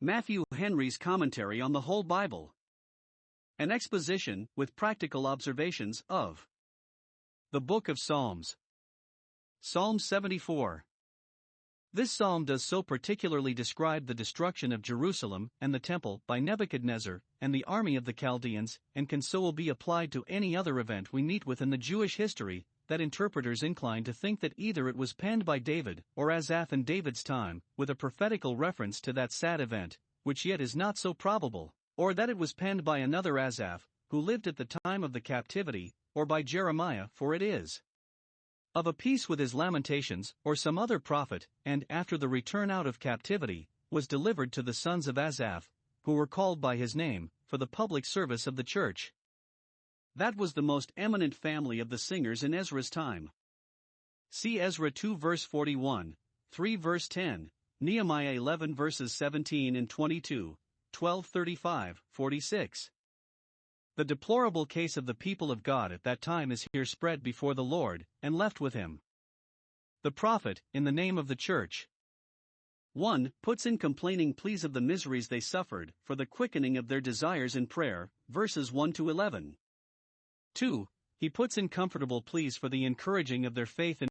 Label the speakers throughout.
Speaker 1: Matthew Henry's Commentary on the Whole Bible. An exposition, with practical observations, of the Book of Psalms. Psalm 74. This psalm does so particularly describe the destruction of Jerusalem and the temple by Nebuchadnezzar and the army of the Chaldeans, and can so be applied to any other event we meet with in the Jewish history, that interpreters incline to think that either it was penned by David or Asaph in David's time, with a prophetical reference to that sad event, which yet is not so probable, or that it was penned by another Asaph, who lived at the time of the captivity, or by Jeremiah, for it is of a piece with his Lamentations, or some other prophet, and, after the return out of captivity, was delivered to the sons of Asaph, who were called by his name, for the public service of the church. That was the most eminent family of the singers in Ezra's time. See Ezra 2 verse 41, 3 verse 10, Nehemiah 11 verses 17 and 22, 12:35, 46. The deplorable case of the people of God at that time is here spread before the Lord, and left with him. The prophet, in the name of the church, 1. Puts in complaining pleas of the miseries they suffered, for the quickening of their desires in prayer, verses 1 to 11. 2. He puts in comfortable pleas for the encouraging of their faith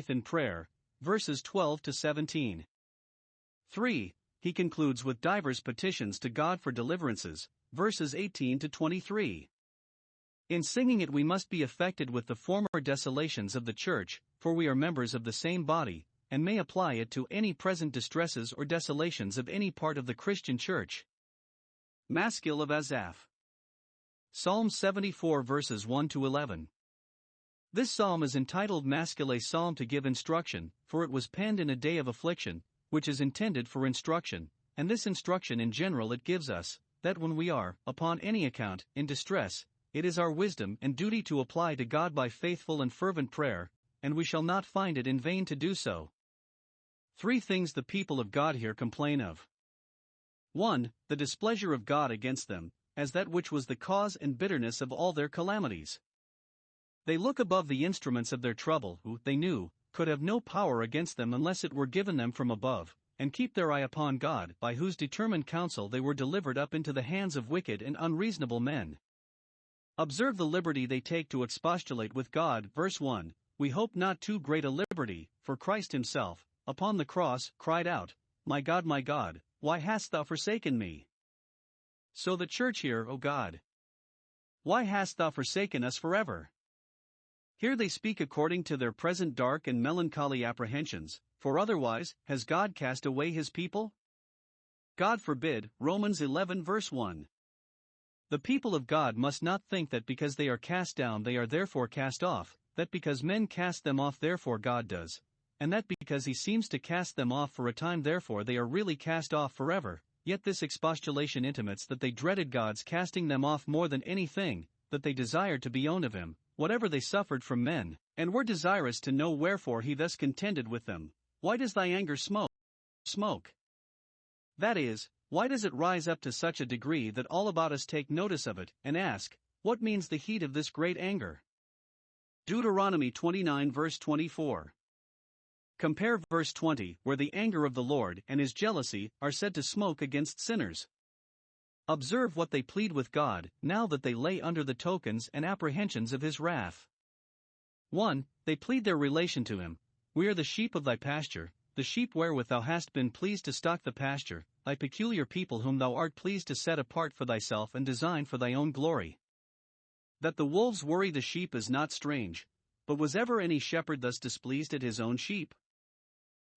Speaker 1: in prayer, verses 12 to 17. 3. He concludes with divers petitions to God for deliverances, verses 18 to 23. In singing it we must be affected with the former desolations of the church, for we are members of the same body, and may apply it to any present distresses or desolations of any part of the Christian church. Maskil of Asaph. Psalm 74 verses 1 to 11. This psalm is entitled Maskil, a psalm to give instruction, for it was penned in a day of affliction, which is intended for instruction, and this instruction in general it gives us, that when we are, upon any account, in distress, it is our wisdom and duty to apply to God by faithful and fervent prayer, and we shall not find it in vain to do so. 3 things the people of God here complain of. 1. The displeasure of God against them, as that which was the cause and bitterness of all their calamities. They look above the instruments of their trouble, who, they knew, could have no power against them unless it were given them from above, and keep their eye upon God, by whose determined counsel they were delivered up into the hands of wicked and unreasonable men. Observe the liberty they take to expostulate with God. Verse 1, We hope not too great a liberty, for Christ himself, upon the cross, cried out, my God, why hast thou forsaken me? So the church here, O God, why hast thou forsaken us forever? Here they speak according to their present dark and melancholy apprehensions, for otherwise, has God cast away his people? God forbid. Romans 11 verse 1. The people of God must not think that because they are cast down they are therefore cast off, that because men cast them off therefore God does, and that because he seems to cast them off for a time therefore they are really cast off forever. Yet this expostulation intimates that they dreaded God's casting them off more than anything, that they desired to be owned of him, whatever they suffered from men, and were desirous to know wherefore he thus contended with them. Why does thy anger smoke? That is, why does it rise up to such a degree that all about us take notice of it, and ask, what means the heat of this great anger? Deuteronomy 29 verse 24. Compare verse 20, where the anger of the Lord and his jealousy are said to smoke against sinners. Observe what they plead with God, now that they lay under the tokens and apprehensions of his wrath. 1. They plead their relation to him. We are the sheep of thy pasture, the sheep wherewith thou hast been pleased to stock the pasture, thy peculiar people whom thou art pleased to set apart for thyself and design for thy own glory. That the wolves worry the sheep is not strange, but was ever any shepherd thus displeased at his own sheep?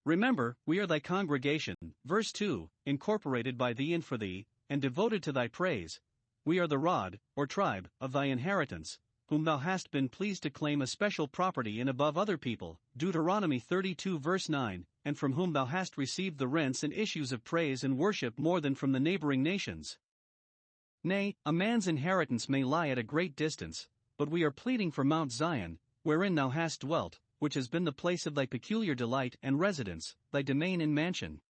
Speaker 1: Remember, we are thy congregation, verse 2, incorporated by thee and for thee, and devoted to thy praise. We are the rod, or tribe, of thy inheritance, whom thou hast been pleased to claim a special property in above other people, Deuteronomy 32 verse 9, and from whom thou hast received the rents and issues of praise and worship more than from the neighboring nations. Nay, a man's inheritance may lie at a great distance, but we are pleading for Mount Zion, wherein thou hast dwelt, which has been the place of thy peculiar delight and residence, thy domain and mansion.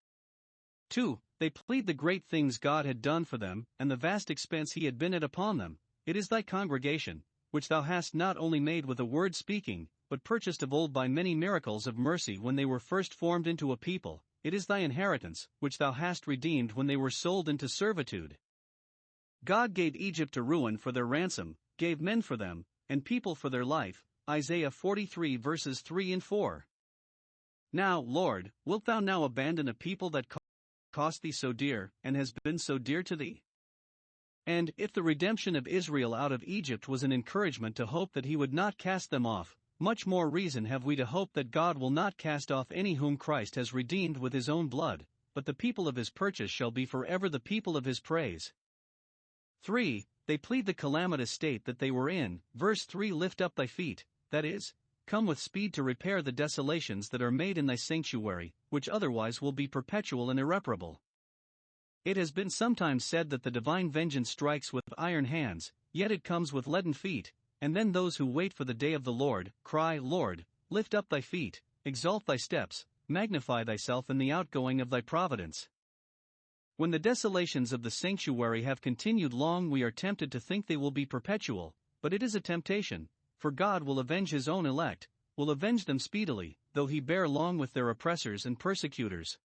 Speaker 1: 2. They plead the great things God had done for them, and the vast expense he had been at upon them. It is thy congregation, which thou hast not only made with a word speaking, but purchased of old by many miracles of mercy when they were first formed into a people. it is thy inheritance, which thou hast redeemed when they were sold into servitude. God gave Egypt to ruin for their ransom, gave men for them, and people for their life. Isaiah 43 verses 3 and 4. Now, Lord, wilt thou now abandon a people that cost thee so dear, and has been so dear to thee? And, if the redemption of Israel out of Egypt was an encouragement to hope that he would not cast them off, much more reason have we to hope that God will not cast off any whom Christ has redeemed with his own blood, but the people of his purchase shall be forever the people of his praise. 3. They plead the calamitous state that they were in. Verse 3: Lift up thy feet, that is, come with speed to repair the desolations that are made in thy sanctuary, which otherwise will be perpetual and irreparable. It has been sometimes said that the divine vengeance strikes with iron hands, yet it comes with leaden feet, and then those who wait for the day of the Lord cry, Lord, lift up thy feet, exalt thy steps, magnify thyself in the outgoing of thy providence. When the desolations of the sanctuary have continued long, we are tempted to think they will be perpetual, but it is a temptation, for God will avenge his own elect, will avenge them speedily, though he bear long with their oppressors and persecutors.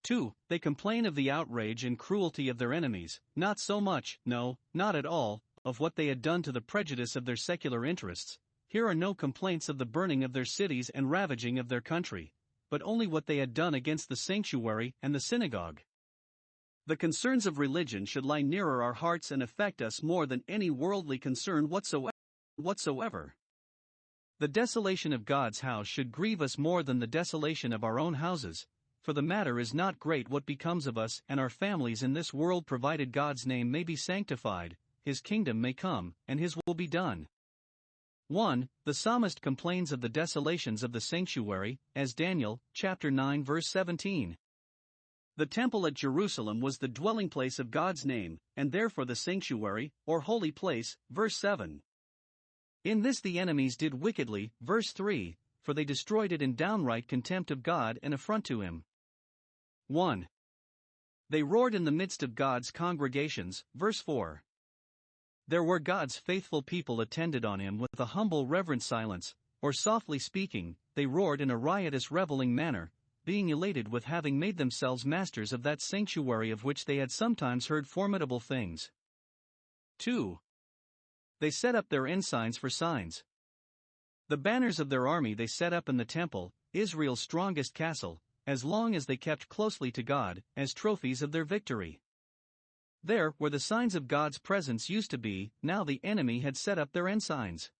Speaker 1: 2. They complain of the outrage and cruelty of their enemies, not so much, no, not at all, of what they had done to the prejudice of their secular interests. Here are no complaints of the burning of their cities and ravaging of their country, but only what they had done against the sanctuary and the synagogue. The concerns of religion should lie nearer our hearts and affect us more than any worldly concern whatsoever. The desolation of God's house should grieve us more than the desolation of our own houses, for the matter is not great what becomes of us and our families in this world, provided God's name may be sanctified, his kingdom may come, and his will be done. 1. The psalmist complains of the desolations of the sanctuary, as Daniel, chapter 9 verse 17. The temple at Jerusalem was the dwelling place of God's name, and therefore the sanctuary, or holy place, verse 7. In this the enemies did wickedly, verse 3, for they destroyed it in downright contempt of God and affront to him. 1. They roared in the midst of God's congregations, verse 4. There where God's faithful people attended on him with a humble reverent silence, or softly speaking, they roared in a riotous reveling manner, being elated with having made themselves masters of that sanctuary of which they had sometimes heard formidable things. 2. They set up their ensigns for signs. The banners of their army they set up in the temple, Israel's strongest castle, as long as they kept closely to God, as trophies of their victory. There, where the signs of God's presence used to be, now the enemy had set up their ensigns.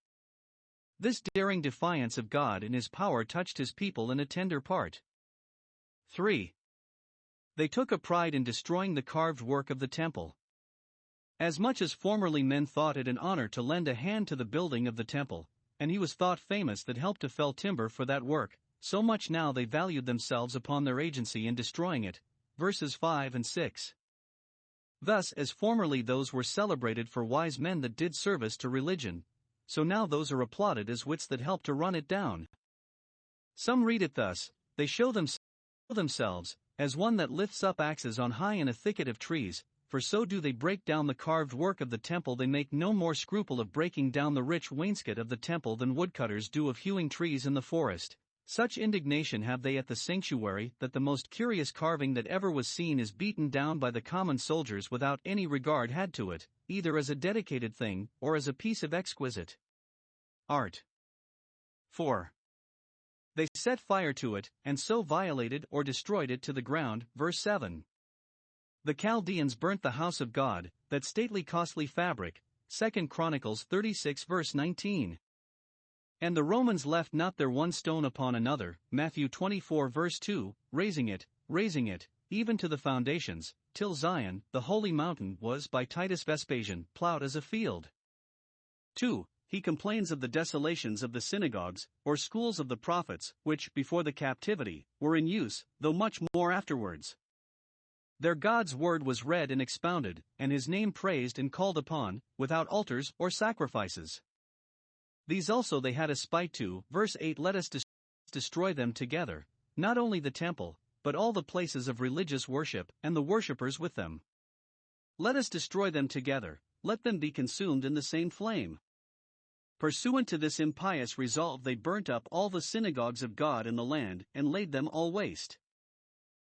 Speaker 1: This daring defiance of God and his power touched his people in a tender part. 3. They took a pride in destroying the carved work of the temple. As much as formerly men thought it an honor to lend a hand to the building of the temple, and he was thought famous that helped to fell timber for that work, so much now they valued themselves upon their agency in destroying it. Verses 5 and 6. Thus, as formerly those were celebrated for wise men that did service to religion, so now those are applauded as wits that help to run it down. Some read it thus: they show themselves as one that lifts up axes on high in a thicket of trees, for so do they break down the carved work of the temple. They make no more scruple of breaking down the rich wainscot of the temple than woodcutters do of hewing trees in the forest. Such indignation have they at the sanctuary that the most curious carving that ever was seen is beaten down by the common soldiers without any regard had to it, either as a dedicated thing or as a piece of exquisite art. 4. They set fire to it, and so violated or destroyed it to the ground. Verse 7. The Chaldeans burnt the house of God, that stately costly fabric. 2 Chronicles 36 verse 19. And the Romans left not their one stone upon another. Matthew 24 verse 2, raising it, even to the foundations, till Zion, the holy mountain, was by Titus Vespasian plowed as a field. 2. He complains of the desolations of the synagogues, or schools of the prophets, which, before the captivity, were in use, though much more afterwards. There God's word was read and expounded, and his name praised and called upon, without altars or sacrifices. These also they had a spite to. Verse 8. Let us destroy them together, not only the temple, but all the places of religious worship, and the worshippers with them. Let us destroy them together, let them be consumed in the same flame. Pursuant to this impious resolve they burnt up all the synagogues of God in the land, and laid them all waste.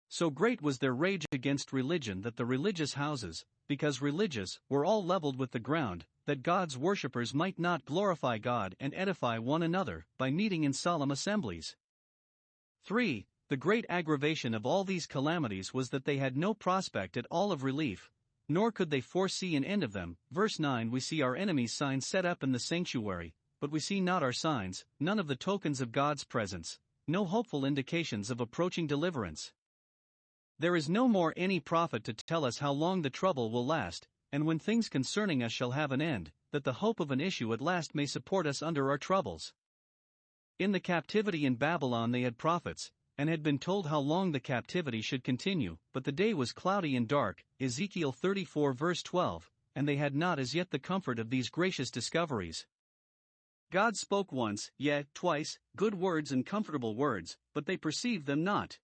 Speaker 1: So great was their rage against religion that the religious houses, because religious, were all leveled with the ground, that God's worshippers might not glorify God and edify one another by meeting in solemn assemblies. 3. The great aggravation of all these calamities was that they had no prospect at all of relief, nor could they foresee an end of them. Verse 9. We see our enemies' signs set up in the sanctuary, but we see not our signs, none of the tokens of God's presence, no hopeful indications of approaching deliverance. There is no more any prophet to tell us how long the trouble will last, and when things concerning us shall have an end, that the hope of an issue at last may support us under our troubles. In the captivity in Babylon they had prophets, and had been told how long the captivity should continue, but the day was cloudy and dark, Ezekiel 34 verse 12, and they had not as yet the comfort of these gracious discoveries. God spoke once, yet twice, good words and comfortable words, but they perceived them not.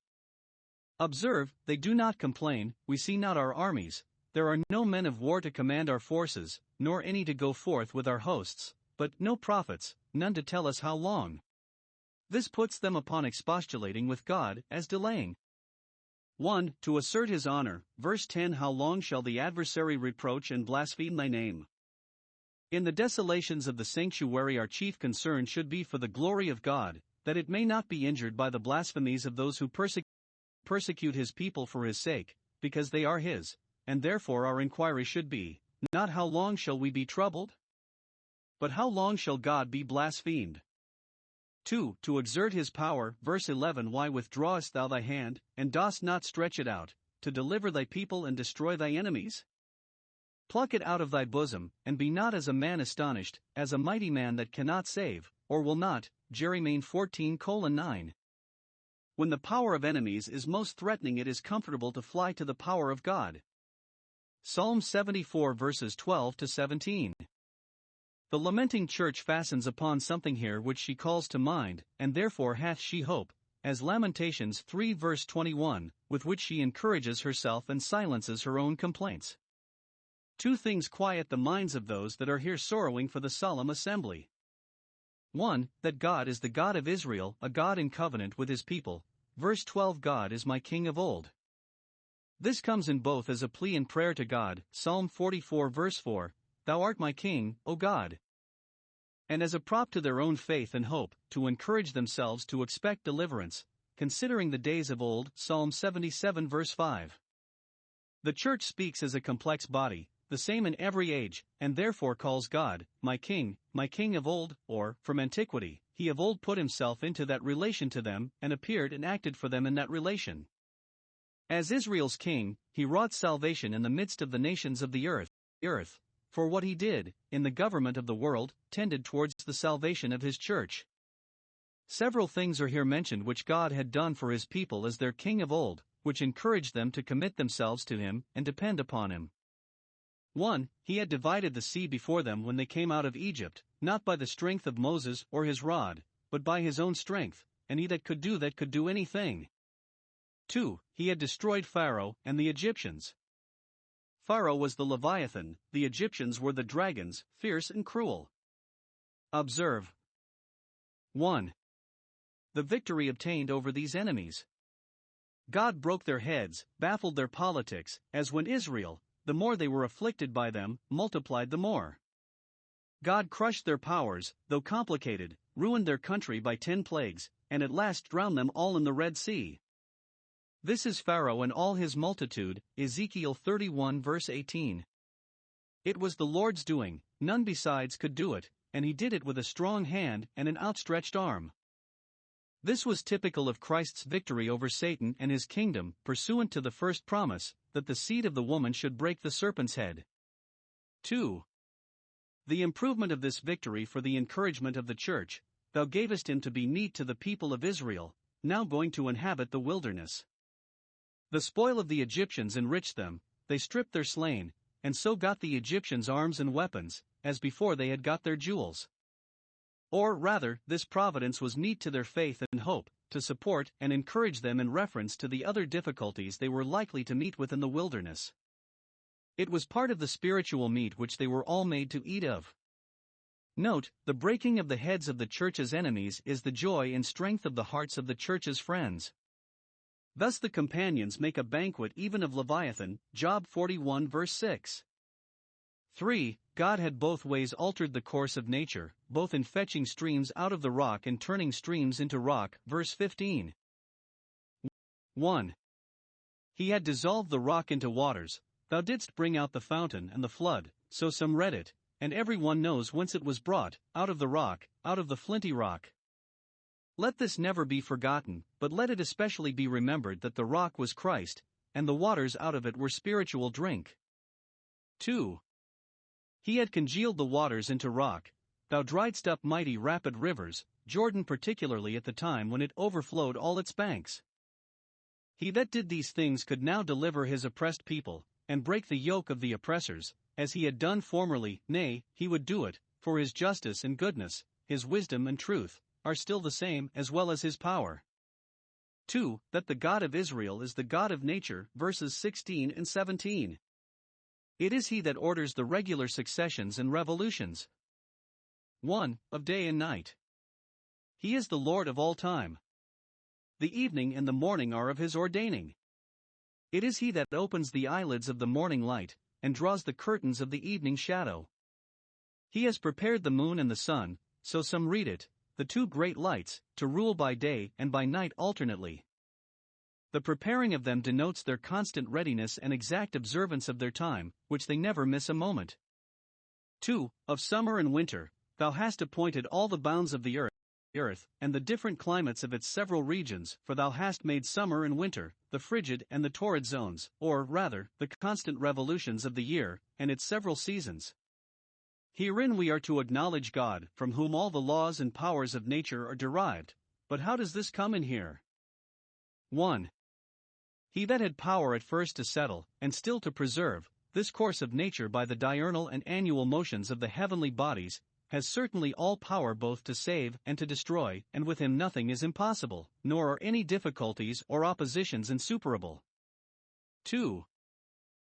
Speaker 1: Observe, they do not complain, we see not our armies, there are no men of war to command our forces, nor any to go forth with our hosts, but no prophets, none to tell us how long. This puts them upon expostulating with God, as delaying. 1. To assert his honor, verse 10. How long shall the adversary reproach and blaspheme thy name? In the desolations of the sanctuary our chief concern should be for the glory of God, that it may not be injured by the blasphemies of those who persecute his people for his sake, because they are his, and therefore our inquiry should be, not how long shall we be troubled? But how long shall God be blasphemed? 2. To exert his power, verse 11. Why withdrawest thou thy hand, and dost not stretch it out, to deliver thy people and destroy thy enemies? Pluck it out of thy bosom, and be not as a man astonished, as a mighty man that cannot save, or will not. Jeremiah 14:9. When the power of enemies is most threatening, it is comfortable to fly to the power of God. Psalm 74 verses 12 to 17. The lamenting church fastens upon something here which she calls to mind, and therefore hath she hope, as Lamentations 3 verse 21, with which she encourages herself and silences her own complaints. Two things quiet the minds of those that are here sorrowing for the solemn assembly. 1. That God is the God of Israel, a God in covenant with his people. Verse 12. God is my King of old. This comes in both as a plea and prayer to God, Psalm 44 verse 4, Thou art my King, O God. And as a prop to their own faith and hope, to encourage themselves to expect deliverance, considering the days of old, Psalm 77 verse 5. The church speaks as a complex body, the same in every age, and therefore calls God, my King of old, or, from antiquity, he of old put himself into that relation to them, and appeared and acted for them in that relation. As Israel's king, he wrought salvation in the midst of the nations of the earth, for what he did, in the government of the world, tended towards the salvation of his church. Several things are here mentioned which God had done for his people as their king of old, which encouraged them to commit themselves to him and depend upon him. 1. He had divided the sea before them when they came out of Egypt, not by the strength of Moses or his rod, but by his own strength, and he that could do anything. 2. He had destroyed Pharaoh and the Egyptians. Pharaoh was the Leviathan, the Egyptians were the dragons, fierce and cruel. Observe. 1. The victory obtained over these enemies. God broke their heads, baffled their politics, as when Israel, the more they were afflicted by them, multiplied the more. God crushed their powers, though complicated, ruined their country by 10 plagues, and at last drowned them all in the Red Sea. This is Pharaoh and all his multitude, Ezekiel 31 verse 18. It was the Lord's doing, none besides could do it, and he did it with a strong hand and an outstretched arm. This was typical of Christ's victory over Satan and his kingdom, pursuant to the first promise, that the seed of the woman should break the serpent's head. 2. The improvement of this victory for the encouragement of the church, thou gavest him to be meat to the people of Israel, now going to inhabit the wilderness. The spoil of the Egyptians enriched them, they stripped their slain, and so got the Egyptians arms and weapons, as before they had got their jewels. Or rather, this providence was meat to their faith and hope, to support and encourage them in reference to the other difficulties they were likely to meet with in the wilderness. It was part of the spiritual meat which they were all made to eat of. Note, the breaking of the heads of the church's enemies is the joy and strength of the hearts of the church's friends. Thus the companions make a banquet even of Leviathan, Job 41 verse 6. 3. God had both ways altered the course of nature, both in fetching streams out of the rock and turning streams into rock, verse 15. 1. He had dissolved the rock into waters, thou didst bring out the fountain and the flood, so some read it, and every one knows whence it was brought, out of the rock, out of the flinty rock. Let this never be forgotten, but let it especially be remembered that the rock was Christ, and the waters out of it were spiritual drink. 2. He had congealed the waters into rock, thou driedst up mighty rapid rivers, Jordan particularly at the time when it overflowed all its banks. He that did these things could now deliver his oppressed people, and break the yoke of the oppressors, as he had done formerly, nay, he would do it, for his justice and goodness, his wisdom and truth, are still the same as well as his power. 2. That the God of Israel is the God of nature, verses 16 and 17. It is he that orders the regular successions and revolutions. 1. Of day and night. He is the Lord of all time. The evening and the morning are of his ordaining. It is he that opens the eyelids of the morning light, and draws the curtains of the evening shadow. He has prepared the moon and the sun, so some read it, the two great lights, to rule by day and by night alternately. The preparing of them denotes their constant readiness and exact observance of their time, which they never miss a moment. 2. Of summer and winter, thou hast appointed all the bounds of the earth, and the different climates of its several regions, for thou hast made summer and winter, the frigid and the torrid zones, or rather, the constant revolutions of the year, and its several seasons. Herein we are to acknowledge God, from whom all the laws and powers of nature are derived. But how does this come in here? 1. He that had power at first to settle, and still to preserve, this course of nature by the diurnal and annual motions of the heavenly bodies, has certainly all power both to save and to destroy, and with him nothing is impossible, nor are any difficulties or oppositions insuperable. 2.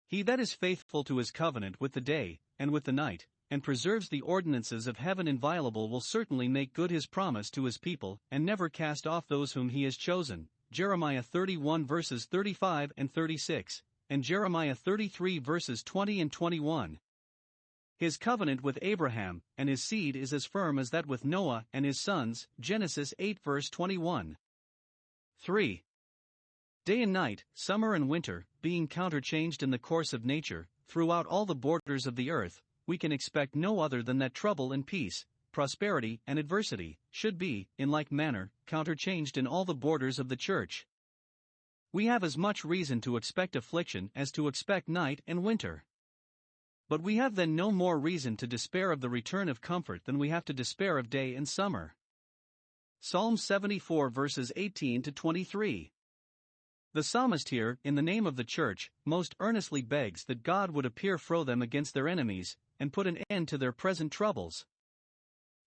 Speaker 1: He that is faithful to his covenant with the day, and with the night, and preserves the ordinances of heaven inviolable will certainly make good his promise to his people, and never cast off those whom he has chosen. Jeremiah 31 verses 35 and 36, and Jeremiah 33 verses 20 and 21. His covenant with Abraham and his seed is as firm as that with Noah and his sons, Genesis 8 verse 21. 3. Day and night, summer and winter, being counterchanged in the course of nature, throughout all the borders of the earth, we can expect no other than that trouble and peace, prosperity and adversity, should be, in like manner, counterchanged in all the borders of the church. We have as much reason to expect affliction as to expect night and winter. But we have then no more reason to despair of the return of comfort than we have to despair of day and summer. Psalm 74 verses 18 to 23. The psalmist here, in the name of the church, most earnestly begs that God would appear for them against their enemies, and put an end to their present troubles.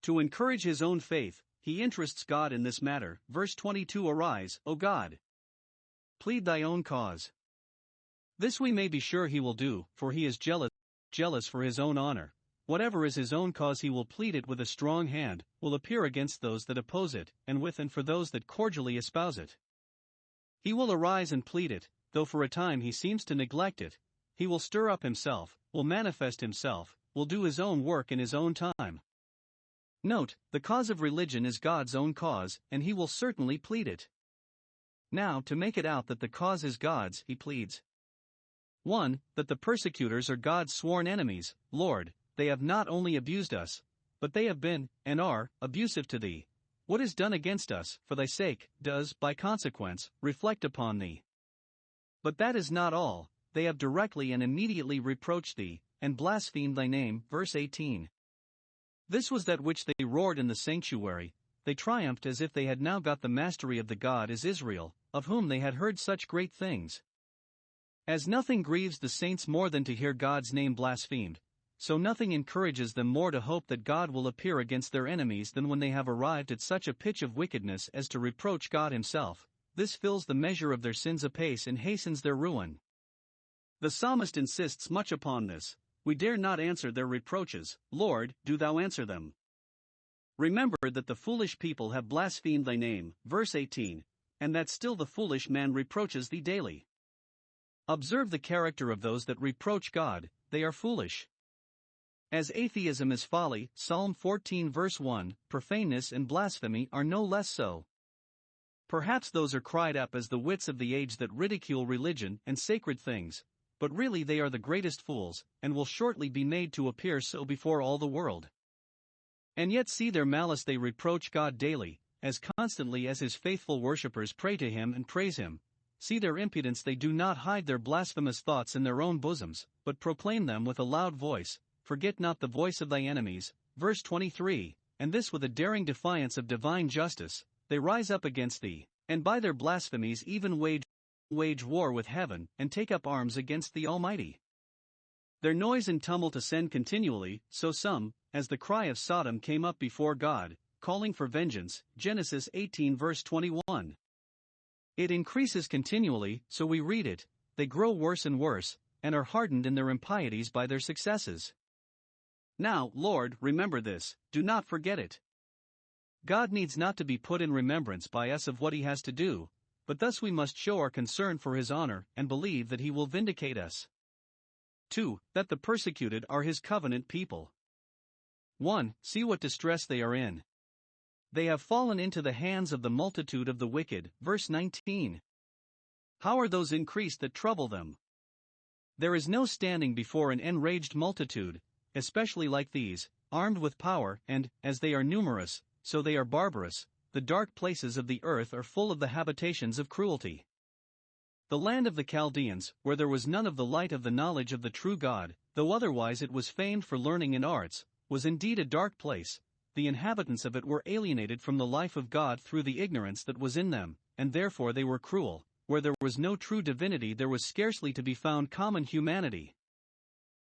Speaker 1: To encourage his own faith, he interests God in this matter. Verse 22. Arise, O God! Plead thy own cause. This we may be sure he will do, for he is jealous for his own honor. Whatever is his own cause he will plead it with a strong hand, will appear against those that oppose it, and with and for those that cordially espouse it. He will arise and plead it, though for a time he seems to neglect it. He will stir up himself, will manifest himself, will do his own work in his own time. Note, the cause of religion is God's own cause, and he will certainly plead it. Now, to make it out that the cause is God's, he pleads. 1. That the persecutors are God's sworn enemies. Lord, they have not only abused us, but they have been, and are, abusive to thee. What is done against us, for thy sake, does, by consequence, reflect upon thee. But that is not all, they have directly and immediately reproached thee, and blasphemed thy name. Verse 18. This was that which they roared in the sanctuary. They triumphed as if they had now got the mastery of the God is Israel, of whom they had heard such great things. As nothing grieves the saints more than to hear God's name blasphemed, so nothing encourages them more to hope that God will appear against their enemies than when they have arrived at such a pitch of wickedness as to reproach God himself. This fills the measure of their sins apace and hastens their ruin. The psalmist insists much upon this. We dare not answer their reproaches. Lord, do thou answer them. Remember that the foolish people have blasphemed thy name. Verse 18. and that still the foolish man reproaches thee daily. Observe the character of those that reproach God, they are foolish. As atheism is folly, Psalm 14 verse 1, profaneness and blasphemy are no less so. Perhaps those are cried up as the wits of the age that ridicule religion and sacred things, but really they are the greatest fools, and will shortly be made to appear so before all the world. And yet see their malice, they reproach God daily, as constantly as his faithful worshippers pray to him and praise him. See their impudence, they do not hide their blasphemous thoughts in their own bosoms, but proclaim them with a loud voice. Forget not the voice of thy enemies, verse 23, and this with a daring defiance of divine justice, they rise up against thee, and by their blasphemies even wage war with heaven, and take up arms against the Almighty. Their noise and tumult ascend continually, so some, as the cry of Sodom, came up before God, calling for vengeance, Genesis 18 verse 21. It increases continually, so we read it, they grow worse and worse, and are hardened in their impieties by their successes. Now, Lord, remember this, do not forget it. God needs not to be put in remembrance by us of what he has to do, but thus we must show our concern for his honor and believe that he will vindicate us. 2. That the persecuted are his covenant people. 1. See what distress they are in. They have fallen into the hands of the multitude of the wicked, verse 19. How are those increased that trouble them? There is no standing before an enraged multitude, especially like these, armed with power, and, as they are numerous, so they are barbarous. The dark places of the earth are full of the habitations of cruelty. The land of the Chaldeans, where there was none of the light of the knowledge of the true God, though otherwise it was famed for learning and arts, was indeed a dark place. The inhabitants of it were alienated from the life of God through the ignorance that was in them, and therefore they were cruel. Where there was no true divinity, there was scarcely to be found common humanity.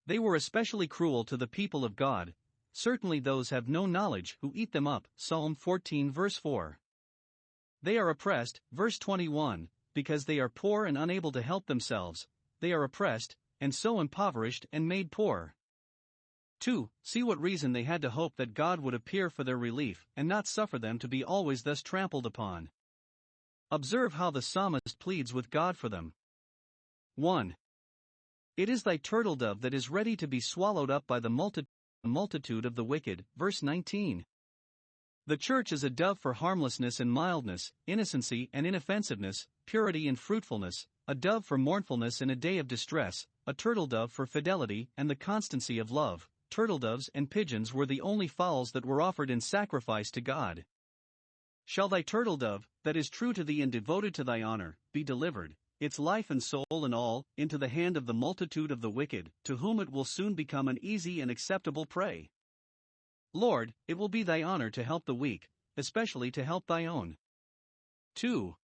Speaker 1: They were especially cruel to the people of God. Certainly those have no knowledge who eat them up, Psalm 14 verse 4. They are oppressed, verse 21, because they are poor and unable to help themselves. They are oppressed, and so impoverished and made poor. 2. See what reason they had to hope that God would appear for their relief, and not suffer them to be always thus trampled upon. Observe how the psalmist pleads with God for them. 1. It is thy turtle dove that is ready to be swallowed up by the multitude of the wicked, verse 19. The church is a dove for harmlessness and mildness, innocency and inoffensiveness, purity and fruitfulness, a dove for mournfulness in a day of distress, a turtle dove for fidelity and the constancy of love. Turtledoves and pigeons were the only fowls that were offered in sacrifice to God. Shall thy turtle dove, that is true to thee and devoted to thy honor, be delivered, its life and soul and all, into the hand of the multitude of the wicked, to whom it will soon become an easy and acceptable prey? Lord, it will be thy honor to help the weak, especially to help thy own. 2.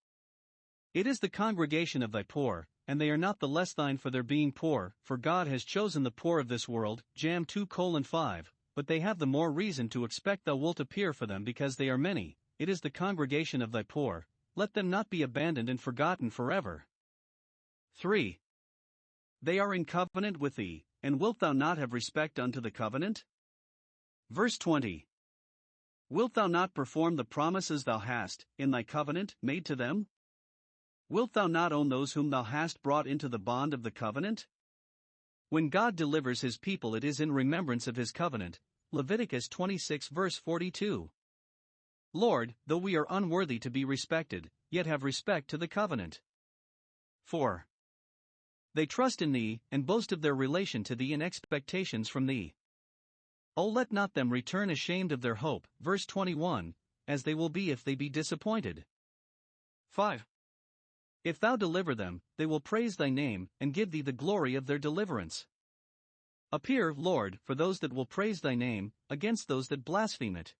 Speaker 1: It is the congregation of thy poor, and they are not the less thine for their being poor, for God has chosen the poor of this world, Jam 2:5, but they have the more reason to expect thou wilt appear for them because they are many. It is the congregation of thy poor, let them not be abandoned and forgotten forever. 3. They are in covenant with thee, and wilt thou not have respect unto the covenant? Verse 20. Wilt thou not perform the promises thou hast, in thy covenant, made to them? Wilt thou not own those whom thou hast brought into the bond of the covenant? When God delivers his people, it is in remembrance of his covenant, Leviticus 26 verse 42. Lord, though we are unworthy to be respected, yet have respect to the covenant. 4. They trust in thee, and boast of their relation to thee and expectations from thee. O let not them return ashamed of their hope, verse 21, as they will be if they be disappointed. 5. If thou deliver them, they will praise thy name, and give thee the glory of their deliverance. Appear, Lord, for those that will praise thy name, against those that blaspheme it.